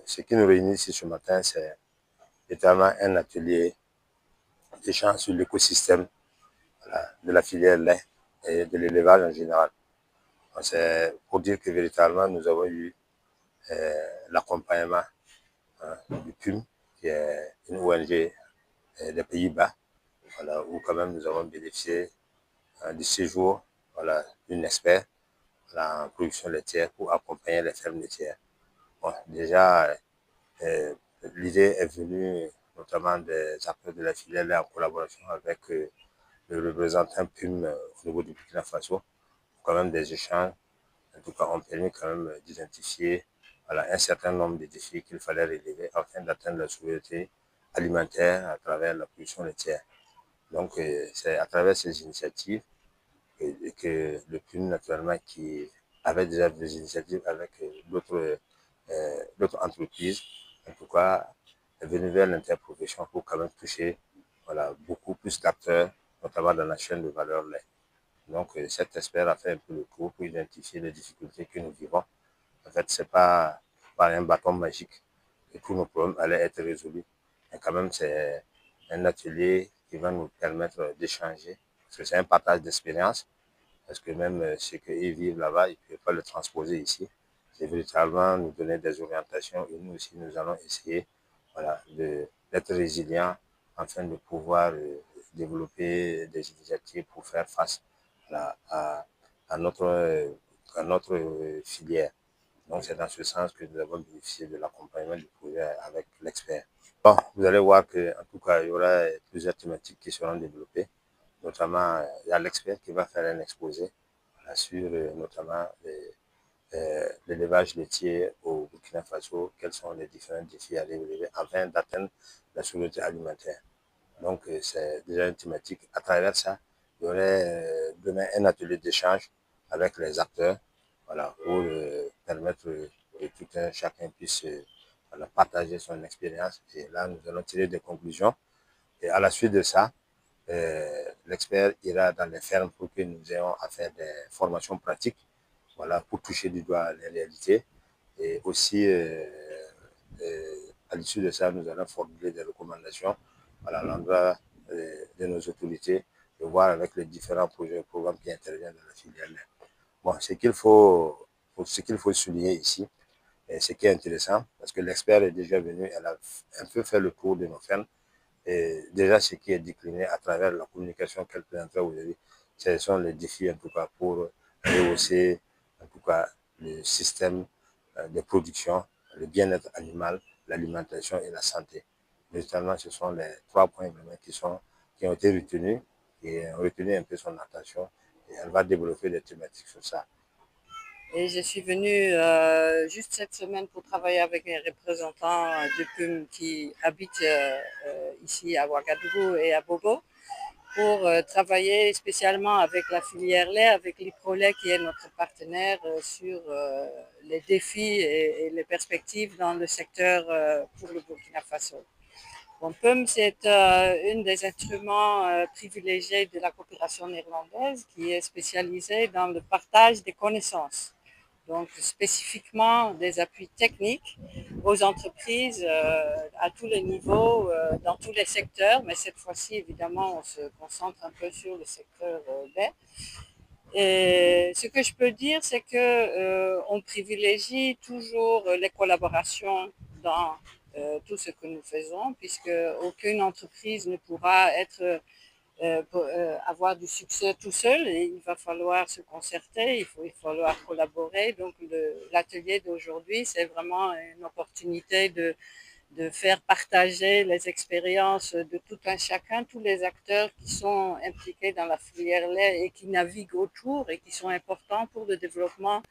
Ce qui nous réunit ici ce matin, c'est notamment un atelier d'échange sur l'écosystème de la filière lait et de l'élevage en général. C'est pour dire que véritablement, nous avons eu l'accompagnement du PUM, qui est une ONG des Pays-Bas, voilà, où quand même nous avons bénéficié du séjour d'une expert en production laitière pour accompagner les fermes laitières. Bon, déjà, l'idée est venue notamment des acteurs de la filière en collaboration avec le représentant PUM au niveau du Burkina Faso. Quand même des échanges, en tout cas, ont permis quand même d'identifier un certain nombre de défis qu'il fallait relever afin d'atteindre la souveraineté alimentaire à travers la production laitière. Donc, c'est à travers ces initiatives que le PUM, naturellement, qui avait déjà des initiatives avec d'autres entreprises, en tout cas, est venu vers l'interprofession pour quand même toucher beaucoup plus d'acteurs, notamment dans la chaîne de valeur lait. Donc, cet expert a fait un peu le tour pour identifier les difficultés que nous vivons. En fait, ce n'est pas par un bâton magique que tous nos problèmes allaient être résolus. Mais quand même, c'est un atelier qui va nous permettre d'échanger, parce que c'est un partage d'expérience, parce que même ceux qui vivent là-bas, ils ne peuvent pas le transposer ici. C'est véritablement nous donner des orientations et nous aussi, nous allons essayer d'être résilients afin de pouvoir développer des initiatives pour faire face à notre filière. Donc, c'est dans ce sens que nous avons bénéficié de l'accompagnement du projet avec l'expert. Bon, vous allez voir qu'en tout cas, il y aura plusieurs thématiques qui seront développées. Notamment, il y a l'expert qui va faire un exposé sur notamment l'élevage laitier au Burkina Faso, quels sont les différents défis à relever afin d'atteindre la souveraineté alimentaire. Donc, c'est déjà une thématique. À travers ça, il y aurait demain un atelier d'échange avec les acteurs, pour permettre que tout un chacun puisse partager son expérience. Et là, nous allons tirer des conclusions. Et à la suite de ça, l'expert ira dans les fermes pour que nous ayons à faire des formations pratiques, pour toucher du doigt les réalités. Et aussi, à l'issue de ça, nous allons formuler des recommandations à l'endroit de nos autorités, de voir avec les différents projets et programmes qui interviennent dans la filière. Bon, ce qu'il faut souligner ici, et ce qui est intéressant, parce que l'expert est déjà venu, elle a un peu fait le tour de nos fermes, et déjà ce qui est décliné à travers la communication qu'elle présentera aujourd'hui, ce sont les défis en tout cas pour rehausser en tout cas le système de production, le bien-être animal, l'alimentation et la santé. Notamment, ce sont les 3 points vraiment qui ont été retenus et ont retenu un peu son attention, et elle va développer des thématiques sur ça. Et je suis venue juste cette semaine pour travailler avec un représentant de PUM qui habite ici à Ouagadougou et à Bobo pour travailler spécialement avec la filière lait, avec l'IPROLait qui est notre partenaire sur les défis et les perspectives dans le secteur pour le Burkina Faso. Bon, PUM, c'est un des instruments privilégiés de la coopération néerlandaise qui est spécialisée dans le partage des connaissances. Donc, spécifiquement des appuis techniques aux entreprises à tous les niveaux, dans tous les secteurs, mais cette fois-ci, évidemment, on se concentre un peu sur le secteur lait. Et ce que je peux dire, c'est que on privilégie toujours les collaborations dans tout ce que nous faisons, puisque aucune entreprise ne pourra être avoir du succès tout seul. Et il va falloir se concerter, il va falloir collaborer. Donc l'atelier d'aujourd'hui, c'est vraiment une opportunité de faire partager les expériences de tout un chacun, tous les acteurs qui sont impliqués dans la filière lait et qui naviguent autour et qui sont importants pour le développement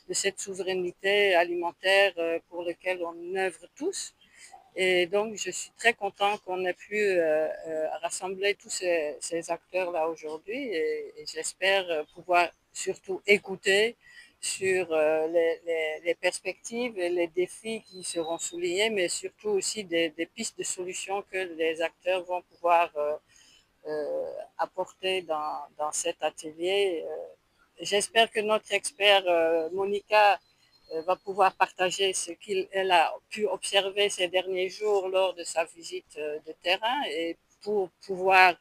de cette souveraineté alimentaire pour laquelle on œuvre tous. Et donc, je suis très contente qu'on ait pu rassembler tous ces acteurs-là aujourd'hui et j'espère pouvoir surtout écouter sur les perspectives et les défis qui seront soulignés, mais surtout aussi des pistes de solutions que les acteurs vont pouvoir apporter dans cet atelier. J'espère que notre expert Monica va pouvoir partager ce qu'elle a pu observer ces derniers jours lors de sa visite de terrain et pour pouvoir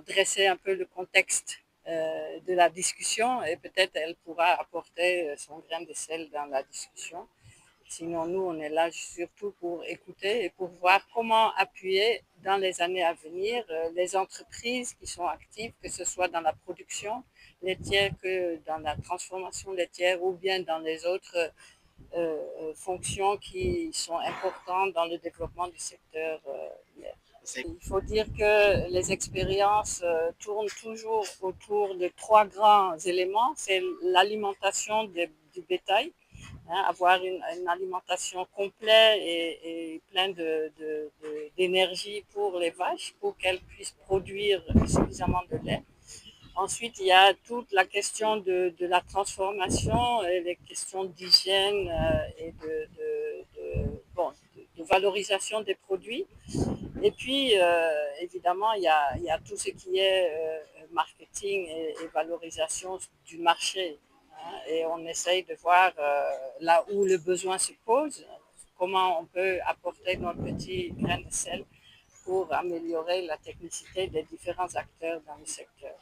dresser un peu le contexte de la discussion et peut-être elle pourra apporter son grain de sel dans la discussion. Sinon, nous, on est là surtout pour écouter et pour voir comment appuyer dans les années à venir les entreprises qui sont actives, que ce soit dans la production laitière que dans la transformation laitière ou bien dans les autres fonctions qui sont importantes dans le développement du secteur laitier. Il faut dire que les expériences tournent toujours autour de trois grands éléments. C'est l'alimentation du bétail, avoir une alimentation complète et pleine d'énergie pour les vaches pour qu'elles puissent produire suffisamment de lait. Ensuite, il y a toute la question de la transformation et les questions d'hygiène et de valorisation des produits. Et puis, évidemment, il y a tout ce qui est marketing et valorisation du marché. Et on essaye de voir là où le besoin se pose, comment on peut apporter notre petit grain de sel pour améliorer la technicité des différents acteurs dans le secteur.